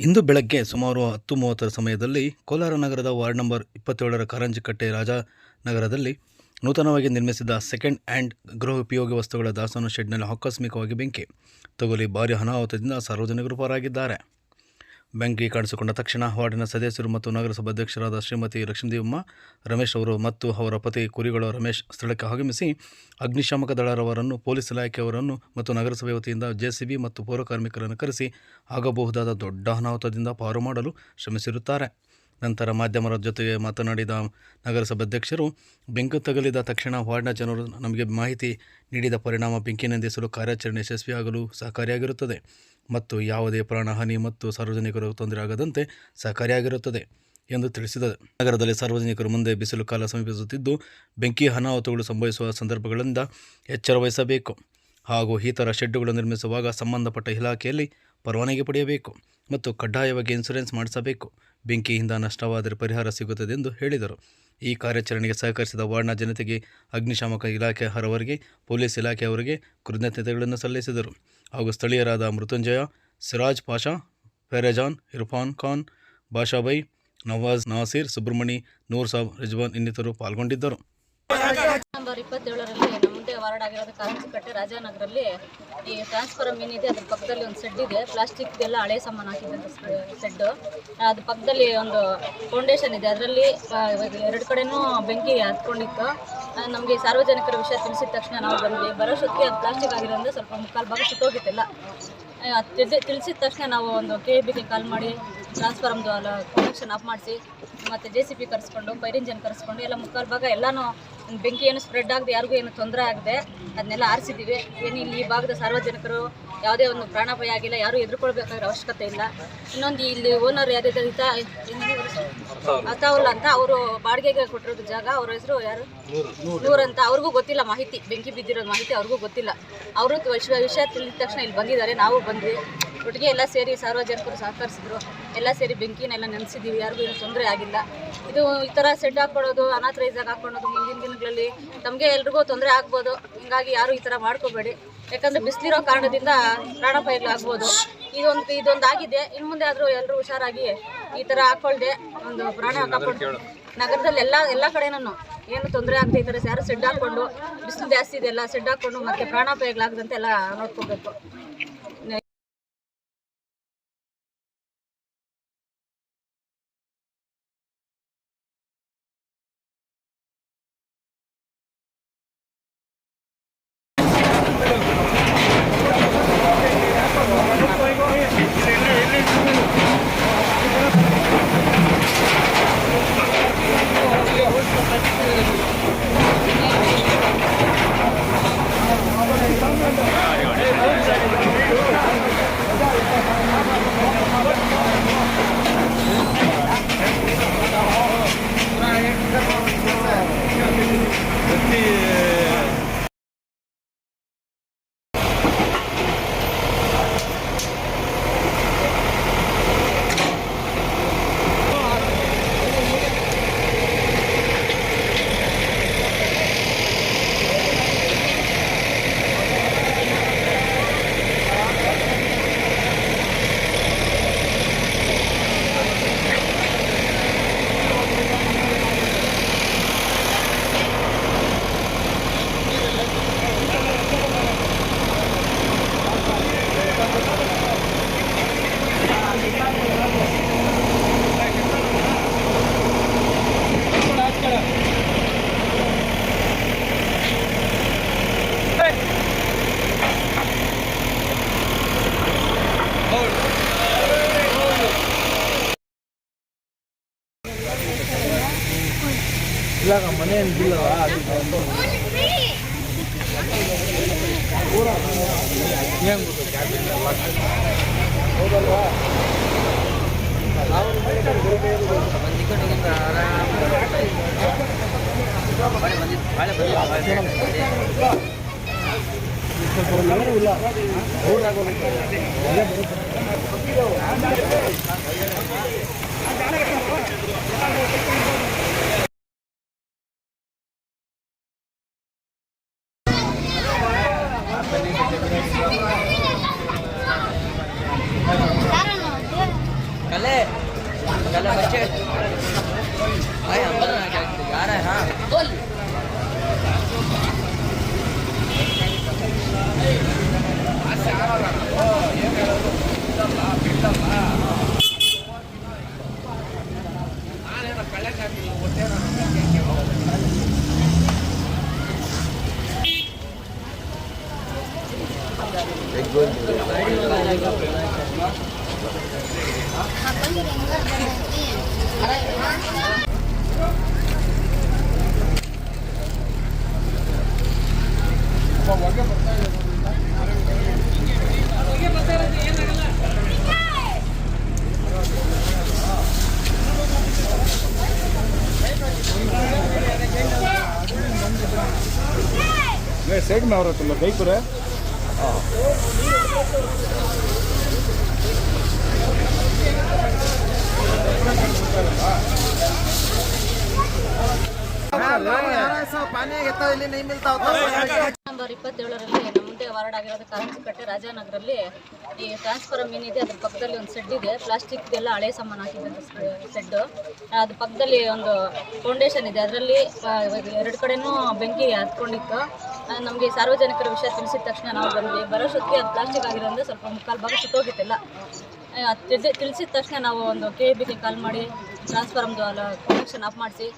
ಇಂದು ಬೆಳಗ್ಗೆ ಸುಮಾರು 10:30 ಸಮಯದಲ್ಲಿ ಕೋಲಾರ ನಗರದ ವಾರ್ಡ್ ನಂಬರ್ 27ರ ಕಾರಂಜಿಕಟ್ಟೆ ರಾಜಾನಗರದಲ್ಲಿ ನೂತನವಾಗಿ ನಿರ್ಮಿಸಿದ ಸೆಕೆಂಡ್ ಹ್ಯಾಂಡ್ ಗೃಹೋಪಯೋಗಿ ವಸ್ತುಗಳ ದಾಸ್ತಾನು ಶೆಡ್ನಲ್ಲಿ ಆಕಸ್ಮಿಕವಾಗಿ ಬೆಂಕಿ ತಗುಲಿ ಭಾರೀ ಅನಾಹುತದಿಂದ ಸಾರ್ವಜನಿಕರು ಪಾರಾಗಿದ್ದಾರೆ. ಬೆಂಕಿ ಕಾಣಿಸಿಕೊಂಡ ತಕ್ಷಣ ವಾರ್ಡಿನ ಸದಸ್ಯರು ಮತ್ತು ನಗರಸಭಾ ಅಧ್ಯಕ್ಷರಾದ ಶ್ರೀಮತಿ ಲಕ್ಷ್ಮೀದೇವಮ್ಮ ರಮೇಶ್ ಅವರು ಮತ್ತು ಅವರ ಪತಿ ಕುರಿಗಳು ರಮೇಶ್ ಸ್ಥಳಕ್ಕೆ ಆಗಮಿಸಿ ಅಗ್ನಿಶಾಮಕ ದಳದವರನ್ನು, ಪೊಲೀಸ್ ಇಲಾಖೆಯವರನ್ನು ಮತ್ತು ನಗರಸಭೆ ವತಿಯಿಂದ ಜೆಸಿಬಿ ಮತ್ತು ಪೌರ ಕಾರ್ಮಿಕರನ್ನು ಕರೆಸಿ ಆಗಬಹುದಾದ ದೊಡ್ಡ ಅನಾಹುತದಿಂದ ಪಾರು ಮಾಡಲು ಶ್ರಮಿಸಿರುತ್ತಾರೆ. ನಂತರ ಮಾಧ್ಯಮರ ಜೊತೆಗೆ ಮಾತನಾಡಿದ ನಗರಸಭೆ ಅಧ್ಯಕ್ಷರು, ಬೆಂಕಿ ತಗುಲಿದ ತಕ್ಷಣ ವಾರ್ಡ್ನ ಜನರು ನಮಗೆ ಮಾಹಿತಿ ನೀಡಿದ ಪರಿಣಾಮ ಬೆಂಕಿ ನಂದಿಸಲು ಕಾರ್ಯಾಚರಣೆ ಯಶಸ್ವಿಯಾಗಲು ಸಹಕಾರಿಯಾಗಿರುತ್ತದೆ ಮತ್ತು ಯಾವುದೇ ಪ್ರಾಣಹಾನಿ ಮತ್ತು ಸಾರ್ವಜನಿಕರು ತೊಂದರೆ ಆಗದಂತೆ ಸಹಕಾರಿಯಾಗಿರುತ್ತದೆ ಎಂದು ತಿಳಿಸಿದರು. ನಗರದಲ್ಲಿ ಸಾರ್ವಜನಿಕರು ಮುಂದೆ ಬಿಸಿಲು ಕಾಲ ಸಮೀಪಿಸುತ್ತಿದ್ದು ಬೆಂಕಿ ಅನಾಹುತಗಳು ಸಂಭವಿಸುವ ಸಂದರ್ಭಗಳಿಂದ ಎಚ್ಚರ ವಹಿಸಬೇಕು ಹಾಗೂ ಈ ಥರ ಶೆಡ್ಡುಗಳು ನಿರ್ಮಿಸುವಾಗ ಸಂಬಂಧಪಟ್ಟ ಇಲಾಖೆಯಲ್ಲಿ ಪರವಾನಗಿ ಪಡೆಯಬೇಕು ಮತ್ತು ಕಡ್ಡಾಯವಾಗಿ ಇನ್ಶೂರೆನ್ಸ್ ಮಾಡಿಸಬೇಕು. ಬೆಂಕಿಯಿಂದ ನಷ್ಟವಾದರೆ ಪರಿಹಾರ ಸಿಗುತ್ತದೆ ಎಂದು ಹೇಳಿದರು. ಈ ಕಾರ್ಯಾಚರಣೆಗೆ ಸಹಕರಿಸಿದ ವಾರ್ಡ್ನ ಜನತೆಗೆ, ಅಗ್ನಿಶಾಮಕ ಇಲಾಖೆಯವರಿಗೆ, ಪೊಲೀಸ್ ಇಲಾಖೆಯವರಿಗೆ ಕೃತಜ್ಞತೆಗಳನ್ನು ಸಲ್ಲಿಸಿದರು ಹಾಗೂ ಸ್ಥಳೀಯರಾದ ಮೃತ್ಯುಂಜಯ, ಸಿರಾಜ್ ಪಾಷಾ, ಫೆರೇಜಾನ್, ಇರ್ಫಾನ್ ಖಾನ್, ಬಾಷಾಬೈ, ನವಾಜ್, ನಾಸೀರ್, ಸುಬ್ರಹ್ಮಣಿ, ನೂರ್ ಸಾಬ್, ರಿಜ್ವಾನ್ ಇನ್ನಿತರರು ಪಾಲ್ಗೊಂಡಿದ್ದರು. ನಂಬರ್ 27ರಲ್ಲಿ ನಮ್ಮದೇ ವಾರ್ಡ್ ಆಗಿರೋದು ಕಾರಂಜಿಕಟ್ಟೆ ರಾಜಾನಗರಲ್ಲಿ ಈ ಟ್ರಾನ್ಸ್ಫಾರಮ್ ಏನಿದೆ ಅದ್ರ ಪಕ್ಕದಲ್ಲಿ ಒಂದು ಸೆಡ್ ಇದೆ. ಪ್ಲಾಸ್ಟಿಕ್ದೆಲ್ಲ ಹಳೆ ಸಾಮಾನು ಹಾಕಿದ್ದಂಥ ಸೆಡ್ಡು. ಅದ್ರ ಪಕ್ಕದಲ್ಲಿ ಒಂದು ಫೌಂಡೇಶನ್ ಇದೆ. ಅದರಲ್ಲಿ ಎರಡು ಕಡೆನೂ ಬೆಂಕಿ ಹತ್ಕೊಂಡಿತ್ತು. ನಮಗೆ ಸಾರ್ವಜನಿಕರ ವಿಷಯ ತಿಳಿಸಿದ ತಕ್ಷಣ ನಾವು ಬಂದ್ವಿ. ಬರೋಷ್ಟೊತ್ತಿಗೆ ಅದು ಪ್ಲಾಸ್ಟಿಕ್ ಆಗಿರೋದ್ರಿಂದ ಸ್ವಲ್ಪ ಮುಕ್ಕಾಲು ಭಾಗ ಸುಟ್ಟೋಗಿತ್ತಿಲ್ಲ. ತಿಳಿಸಿದ ತಕ್ಷಣ ನಾವು ಒಂದು KBಗೆ ಕಾಲ್ ಮಾಡಿ ಟ್ರಾನ್ಸ್ಫಾರಮ್ದು ಅಲ್ಲ ಕನೆಕ್ಷನ್ ಆಫ್ ಮಾಡಿಸಿ ಮತ್ತು JCB ಕರೆಸ್ಕೊಂಡು, ಫೈರ್ ಇಂಜನ್ ಕರೆಸ್ಕೊಂಡು ಎಲ್ಲ ಮುಕ್ಕಾಲು ಭಾಗ ಎಲ್ಲನೂ ಬೆಂಕಿ ಏನು ಸ್ಪ್ರೆಡ್ ಆಗದೆ, ಯಾರಿಗೂ ಏನು ತೊಂದರೆ ಆಗದೆ ಅದನ್ನೆಲ್ಲ ಆರಿಸಿದ್ದೀವಿ. ಏನು ಇಲ್ಲಿ ಈ ಭಾಗದ ಸಾರ್ವಜನಿಕರು ಯಾವುದೇ ಒಂದು ಪ್ರಾಣಾಪಾಯ ಆಗಿಲ್ಲ, ಯಾರೂ ಎದುರುಕೊಳ್ಬೇಕಾಗಿರೋ ಅವಶ್ಯಕತೆ ಇಲ್ಲ. ಇನ್ನೊಂದು ಇಲ್ಲಿ ಓನರ್ ಯಾರಿದ್ದಾರೆ ಅತಾವುಲ್ಲ ಅಂತ, ಅವರು ಬಾಡಿಗೆಗೆ ಕೊಟ್ಟಿರೋದು ಜಾಗ. ಅವ್ರ ಹೆಸರು ಯಾರು, ನೂರ್ ಅಂತ. ಅವ್ರಿಗೂ ಗೊತ್ತಿಲ್ಲ ಮಾಹಿತಿ, ಬೆಂಕಿ ಬಿದ್ದಿರೋದು ಮಾಹಿತಿ ಅವ್ರಿಗೂ ಗೊತ್ತಿಲ್ಲ. ಅವರು ವಿಷಯ ತಿಳಿದ ತಕ್ಷಣ ಇಲ್ಲಿ ಬಂದಿದ್ದಾರೆ. ನಾವು ಬಂದ್ವಿ, ಒಟ್ಟಿಗೆ ಎಲ್ಲ ಸೇರಿ ಸಾರ್ವಜನಿಕರು ಸಹಕರಿಸಿದ್ರು. ಎಲ್ಲ ಸೇರಿ ಬೆಂಕಿನೆಲ್ಲ ನೆನೆಸಿದ್ದೀವಿ. ಯಾರಿಗೂ ಏನು ತೊಂದರೆ ಆಗಿಲ್ಲ. ಇದು ಈ ಥರ ಸೆಡ್ ಹಾಕ್ಕೊಳ್ಳೋದು, ಅನಾಥರೈಸಾಗಿ ಹಾಕ್ಕೊಳ್ಳೋದು ಮುಂದಿನ ದಿನಗಳಲ್ಲಿ ತಮಗೆ ಎಲ್ರಿಗೂ ತೊಂದರೆ ಆಗ್ಬೋದು. ಹೀಗಾಗಿ ಯಾರು ಈ ಥರ ಮಾಡ್ಕೋಬೇಡಿ. ಯಾಕಂದರೆ ಬಿಸಿಲಿರೋ ಕಾರಣದಿಂದ ಪ್ರಾಣಾಪಾಯಗಳಾಗ್ಬೋದು. ಇದೊಂದು ಆಗಿದೆ. ಇನ್ನು ಮುಂದೆ ಆದರೂ ಎಲ್ಲರೂ ಹುಷಾರಾಗಿ ಈ ಥರ ಹಾಕ್ಕೊಳ್ದೆ ಒಂದು ಪ್ರಾಣ ಕಾಪಾಡ್ಕೊಂಡು ನಗರದಲ್ಲಿ ಎಲ್ಲ ಕಡೆನೂ ಏನು ತೊಂದರೆ ಆಗದೆ ಈ ಥರ ಯಾರು ಸೆಡ್ ಹಾಕ್ಕೊಂಡು, ಬಿಸಿಲು ಜಾಸ್ತಿ ಇದೆಲ್ಲ ಸೆಡ್ ಹಾಕ್ಕೊಂಡು ಮತ್ತು ಪ್ರಾಣಾಪಾಯಗಳಾಗದಂತೆ ಎಲ್ಲ ನೋಡ್ಕೋಬೇಕು. ಇವಾಗ ಮನೆಯನ್ನು ಬಿಲ್ಲವ ಏನು ಹೌದಲ್ವಾ? ಇಲ್ಲ साइड में और तुम बाइक पर ನಂಬರ್ 27ರಲ್ಲಿ ನಮ್ಮ ಮುಂದೆ ವಾರ್ಡ್ ಆಗಿರೋದು ಕಾರಂಜಿಕಟ್ಟೆ ರಾಜಾನಗರಲ್ಲಿ ಈ ಟ್ರಾನ್ಸ್ಫಾರಮ್ ಏನಿದೆ ಅದ್ರ ಪಕ್ಕದಲ್ಲಿ ಒಂದು ಸೆಡ್ ಇದೆ. ಪ್ಲಾಸ್ಟಿಕ್ದೆಲ್ಲ ಹಳೆ ಸಾಮಾನು ಹಾಕಿದ್ದಂಥ ಸೆಡ್ಡು. ಅದ್ರ ಪಕ್ಕದಲ್ಲಿ ಒಂದು ಫೌಂಡೇಶನ್ ಇದೆ. ಅದರಲ್ಲಿ ಎರಡು ಕಡೆನೂ ಬೆಂಕಿ ಹತ್ಕೊಂಡಿತ್ತು. ನಮಗೆ ಸಾರ್ವಜನಿಕರ ವಿಷಯ ತಿಳಿಸಿದ ತಕ್ಷಣ ನಾವು ಬಂದ್ವಿ. ಬರೋಷ್ಟೊತ್ತಿಗೆ ಅದು ಪ್ಲಾಸ್ಟಿಕ್ ಆಗಿರೋದ್ರಿಂದ ಸ್ವಲ್ಪ ಮುಕ್ಕಾಲು ಭಾಗ ಸುಟ್ಟೋಗಿತ್ತಿಲ್ಲ. ತಿಳಿಸಿದ ತಕ್ಷಣ ನಾವು ಒಂದು KBಗೆ ಕಾಲ್ ಮಾಡಿ ಟ್ರಾನ್ಸ್ಫಾರಮ್ದು ಅಲ್ಲ ಕನೆಕ್ಷನ್ ಆಫ್ ಮಾಡಿಸಿ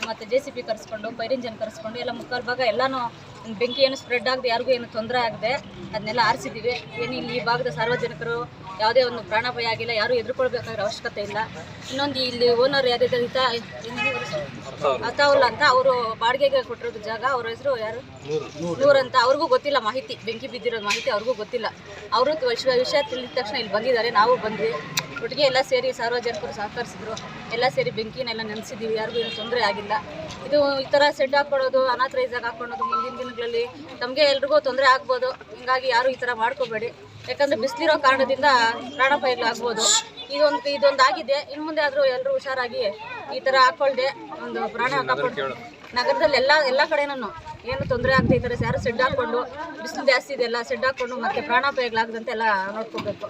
ಮತ್ತು JCB ಕರೆಸ್ಕೊಂಡು ಫೈರ್ ಇಂಜನ್ ಕರೆಸ್ಕೊಂಡು ಎಲ್ಲ ಮುಕ್ಕಾಲು ಭಾಗ ಎಲ್ಲನೂ ಬೆಂಕಿ ಏನು ಸ್ಪ್ರೆಡ್ ಆಗದೆ ಯಾರಿಗೂ ಏನು ತೊಂದರೆ ಆಗದೆ ಅದನ್ನೆಲ್ಲ ಆರಿಸಿದ್ದೀವಿ. ಏನು ಇಲ್ಲಿ ಈ ಭಾಗದ ಸಾರ್ವಜನಿಕರು ಯಾವುದೇ ಒಂದು ಪ್ರಾಣಾಪಾಯ ಆಗಿಲ್ಲ, ಯಾರೂ ಎದುರ್ಕೊಳ್ಬೇಕಾಗಿರೋ ಅವಶ್ಯಕತೆ ಇಲ್ಲ. ಇನ್ನೊಂದು ಇಲ್ಲಿ ಓನರ್ ಯಾರಿದ್ದಾರೆ ಅತಾವುಲ್ಲ ಅಂತ, ಅವರು ಬಾಡಿಗೆಗೆ ಕೊಟ್ಟಿರೋದು ಜಾಗ. ಅವ್ರ ಹೆಸರು ಯಾರು ನೂರ್ ಅಂತ. ಅವ್ರಿಗೂ ಗೊತ್ತಿಲ್ಲ ಮಾಹಿತಿ, ಬೆಂಕಿ ಬಿದ್ದಿರೋದು ಮಾಹಿತಿ ಅವ್ರಿಗೂ ಗೊತ್ತಿಲ್ಲ. ಅವರು ವಿಷಯ ತಿಳಿದ ತಕ್ಷಣ ಇಲ್ಲಿ ಬಂದಿದ್ದಾರೆ. ನಾವು ಬಂದ್ವಿ, ಒಟ್ಟಿಗೆ ಎಲ್ಲ ಸೇರಿ ಸಾರ್ವಜನಿಕರು ಸಹಕರಿಸಿದ್ರು. ಎಲ್ಲ ಸೇರಿ ಬೆಂಕಿನೆಲ್ಲ ನೆನೆಸಿದ್ದೀವಿ. ಯಾರಿಗೂ ಏನು ತೊಂದರೆ ಆಗಿಲ್ಲ. ಇದು ಈ ಥರ ಸೆಡ್ ಹಾಕ್ಕೊಡೋದು, ಅನಾಥರೈಸಾಗಿ ಹಾಕ್ಕೊಳೋದು ಮುಂದಿನ ದಿನಗಳಲ್ಲಿ ನಮಗೆ ಎಲ್ರಿಗೂ ತೊಂದರೆ ಆಗ್ಬೋದು. ಹಿಂಗಾಗಿ ಯಾರು ಈ ಥರ ಮಾಡ್ಕೋಬೇಡಿ. ಯಾಕಂದರೆ ಬಿಸಿಲಿರೋ ಕಾರಣದಿಂದ ಪ್ರಾಣಾಪಾಯಗಳಾಗ್ಬೋದು. ಇದೊಂದು ಆಗಿದೆ. ಇನ್ನು ಮುಂದೆ ಆದರೂ ಎಲ್ಲರೂ ಹುಷಾರಾಗಿ ಈ ಥರ ಹಾಕ್ಕೊಳ್ದೆ ಒಂದು ಪ್ರಾಣ ಕಾಪಾಡ್ಕೊಂಡು ನಗರದಲ್ಲಿ ಎಲ್ಲ ಕಡೆನೂ ಏನು ತೊಂದರೆ ಆಗದೆ ಈ ಥರ ಯಾರು ಸೆಡ್ ಹಾಕ್ಕೊಂಡು, ಬಿಸಿಲು ಜಾಸ್ತಿ ಇದೆ ಎಲ್ಲ ಸೆಡ್ ಹಾಕ್ಕೊಂಡು ಮತ್ತೆ ಪ್ರಾಣಾಪಾಯಗಳಾಗದಂತೆ ಎಲ್ಲ ನೋಡ್ಕೋಬೇಕು.